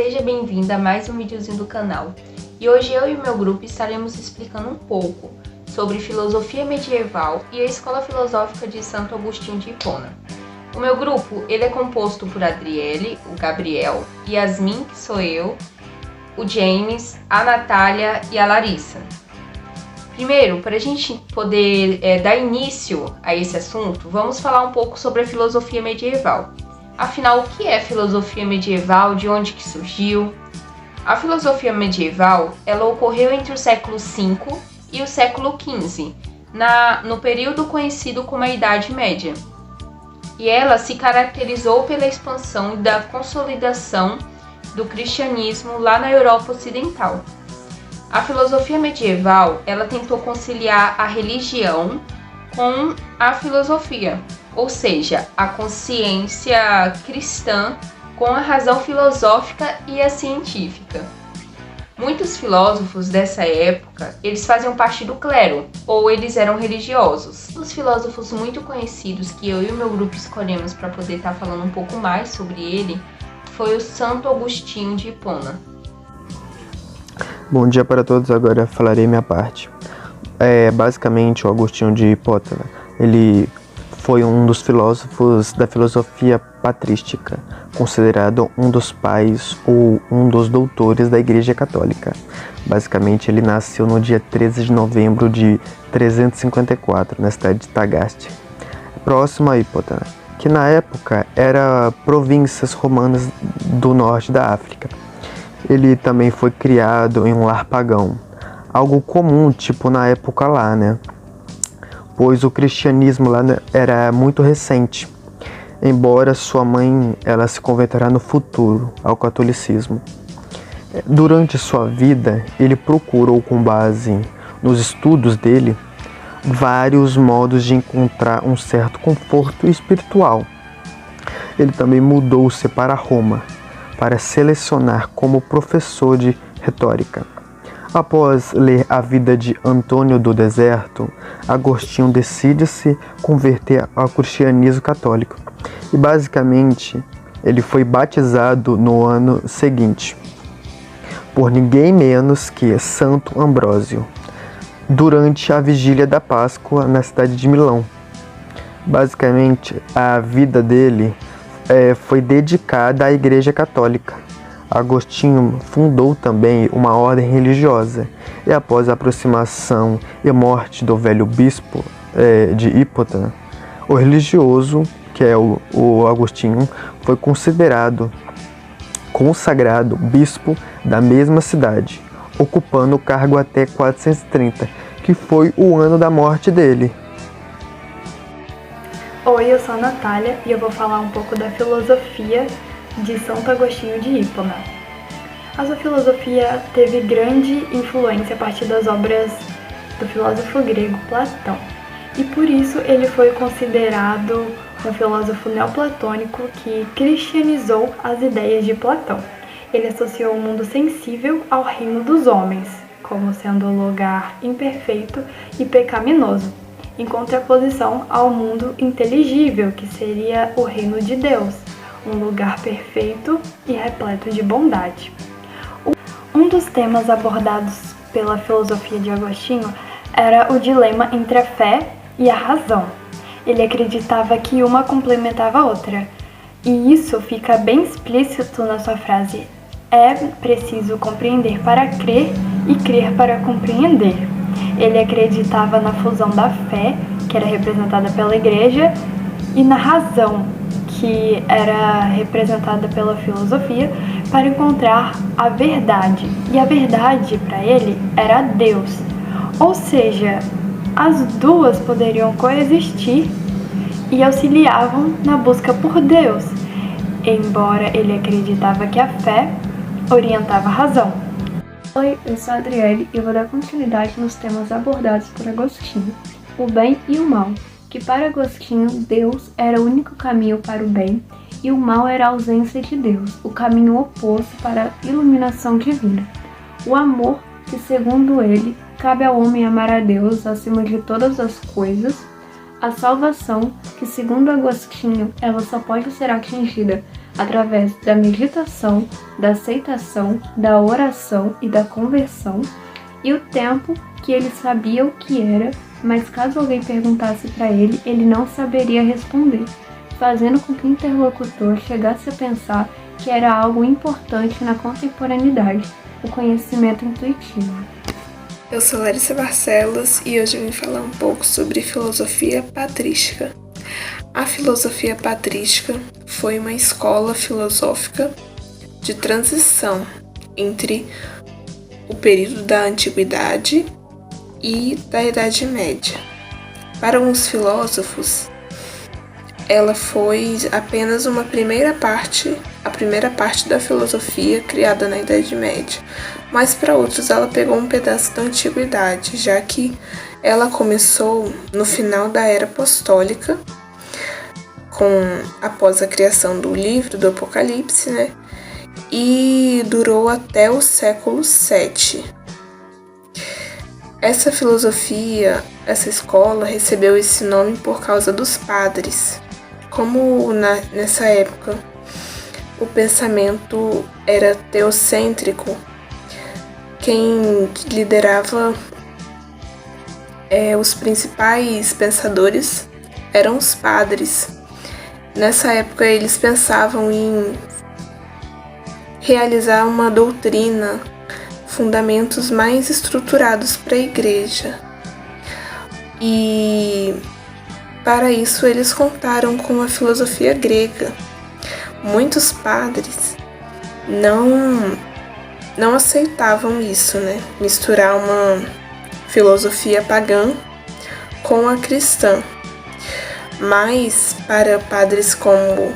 seja bem-vindo a mais um videozinho do canal. E hoje eu e o meu grupo estaremos explicando um pouco sobre filosofia medieval e a escola filosófica de Santo Agostinho de Hipona. O meu grupo ele é composto por Adriele, o Gabriel, Yasmin, que sou eu, o James, a Natália e a Larissa. Primeiro, para a gente poder dar início a esse assunto, vamos falar um pouco sobre a filosofia medieval. Afinal, o que é filosofia medieval? De onde que surgiu? A filosofia medieval ela ocorreu entre o século V e o século XV, no período conhecido como a Idade Média. E ela se caracterizou pela expansão e da consolidação do cristianismo lá na Europa Ocidental. A filosofia medieval, ela tentou conciliar a religião com a filosofia, ou seja, a consciência cristã com a razão filosófica e a científica. Muitos filósofos dessa época, eles faziam parte do clero, ou eles eram religiosos. Um dos filósofos muito conhecidos que eu e o meu grupo escolhemos para poder estar falando um pouco mais sobre ele, foi o Santo Agostinho de Hipona. Bom dia para todos, agora falarei minha parte. Basicamente, o Agostinho de Hipona, ele foi um dos filósofos da filosofia patrística, considerado um dos pais ou um dos doutores da Igreja Católica. Basicamente, ele nasceu no dia 13 de novembro de 354, na cidade de Tagaste, próximo a Hipona, que na época era províncias romanas do norte da África. Ele também foi criado em um lar pagão, algo comum, tipo na época lá, né? Pois o cristianismo lá era muito recente, embora sua mãe ela se converterá no futuro ao catolicismo. Durante sua vida, ele procurou, com base nos estudos dele, vários modos de encontrar um certo conforto espiritual. Ele também mudou-se para Roma, para selecionar como professor de retórica. Após ler a vida de Antônio do Deserto, Agostinho decide se converter ao cristianismo católico. E basicamente, ele foi batizado no ano seguinte, por ninguém menos que Santo Ambrósio, durante a vigília da Páscoa na cidade de Milão. Basicamente, a vida dele foi dedicada à Igreja Católica. Agostinho fundou também uma ordem religiosa e após a aproximação e morte do velho bispo de Hipona, o religioso, que é o Agostinho, foi consagrado bispo da mesma cidade, ocupando o cargo até 430, que foi o ano da morte dele. Oi, eu sou a Natália e eu vou falar um pouco da filosofia de Santo Agostinho de Hipona. A sua filosofia teve grande influência a partir das obras do filósofo grego Platão, e por isso ele foi considerado um filósofo neoplatônico que cristianizou as ideias de Platão. Ele associou o mundo sensível ao reino dos homens, como sendo um lugar imperfeito e pecaminoso, em contraposição ao mundo inteligível, que seria o reino de Deus, um lugar perfeito e repleto de bondade. Um dos temas abordados pela filosofia de Agostinho era o dilema entre a fé e a razão. Ele acreditava que uma complementava a outra, e isso fica bem explícito na sua frase: é preciso compreender para crer e crer para compreender. Ele acreditava na fusão da fé, que era representada pela igreja, e na razão, que era representada pela filosofia, para encontrar a verdade. E a verdade, para ele, era Deus. Ou seja, as duas poderiam coexistir e auxiliavam na busca por Deus, embora ele acreditava que a fé orientava a razão. Oi, eu sou a Adriele e eu vou dar continuidade nos temas abordados por Agostinho, o bem e o mal, que para Agostinho Deus era o único caminho para o bem e o mal era a ausência de Deus, o caminho oposto para a iluminação divina. O amor, que segundo ele, cabe ao homem amar a Deus acima de todas as coisas. A salvação, que segundo Agostinho, ela só pode ser atingida através da meditação, da aceitação, da oração e da conversão, e o tempo que ele sabia o que era, mas caso alguém perguntasse para ele, ele não saberia responder, fazendo com que o interlocutor chegasse a pensar que era algo importante na contemporaneidade, o conhecimento intuitivo. Eu sou Larissa Barcelos e hoje eu vim falar um pouco sobre filosofia patrística. A filosofia patrística foi uma escola filosófica de transição entre o período da Antiguidade e da Idade Média. Para alguns filósofos, ela foi apenas a primeira parte da filosofia criada na Idade Média, mas para outros ela pegou um pedaço da Antiguidade, já que ela começou no final da Era Apostólica, após a criação do livro do Apocalipse, e durou até o século VII. Essa filosofia, essa escola, recebeu esse nome por causa dos padres. Como nessa época o pensamento era teocêntrico, quem liderava os principais pensadores eram os padres. Nessa época eles pensavam em realizar uma doutrina, fundamentos mais estruturados para a igreja. E para isso eles contaram com a filosofia grega. Muitos padres não aceitavam isso, misturar uma filosofia pagã com a cristã. Mas para padres como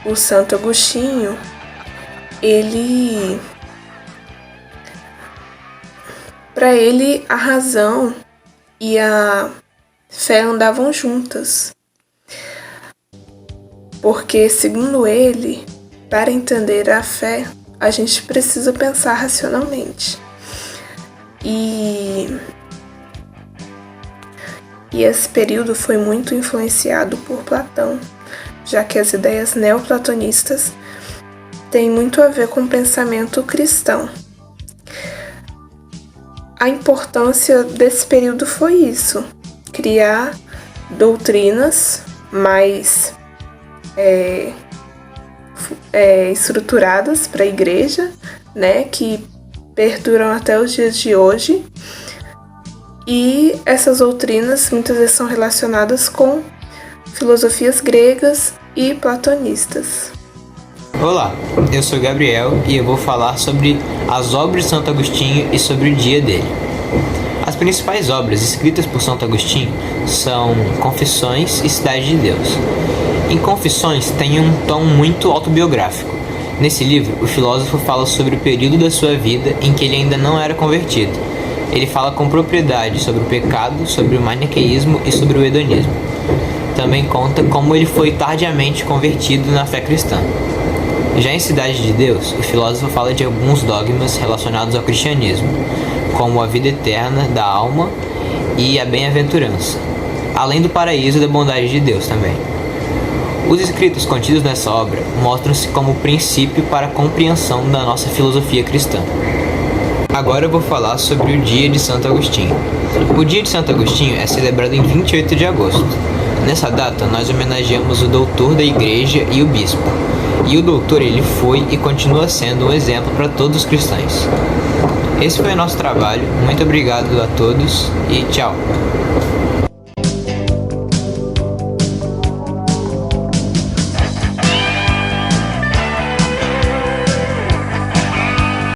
o Santo Agostinho, para ele a razão e a fé andavam juntas, porque, segundo ele, para entender a fé, a gente precisa pensar racionalmente. E esse período foi muito influenciado por Platão, já que as ideias neoplatonistas têm muito a ver com o pensamento cristão. A importância desse período foi isso: criar doutrinas mais estruturadas para a igreja, que perduram até os dias de hoje. E essas doutrinas muitas vezes são relacionadas com filosofias gregas e platonistas. Olá, eu sou Gabriel e eu vou falar sobre as obras de Santo Agostinho e sobre o dia dele. As principais obras escritas por Santo Agostinho são Confissões e Cidade de Deus. Em Confissões tem um tom muito autobiográfico. Nesse livro, o filósofo fala sobre o período da sua vida em que ele ainda não era convertido. Ele fala com propriedade sobre o pecado, sobre o maniqueísmo e sobre o hedonismo. Também conta como ele foi tardiamente convertido na fé cristã. Já em Cidade de Deus, o filósofo fala de alguns dogmas relacionados ao cristianismo, como a vida eterna da alma e a bem-aventurança, além do paraíso e da bondade de Deus também. Os escritos contidos nessa obra mostram-se como princípio para a compreensão da nossa filosofia cristã. Agora eu vou falar sobre o dia de Santo Agostinho. O dia de Santo Agostinho é celebrado em 28 de agosto. Nessa data, nós homenageamos o doutor da igreja e o bispo. E o doutor, ele foi e continua sendo um exemplo para todos os cristãos. Esse foi o nosso trabalho. Muito obrigado a todos e tchau!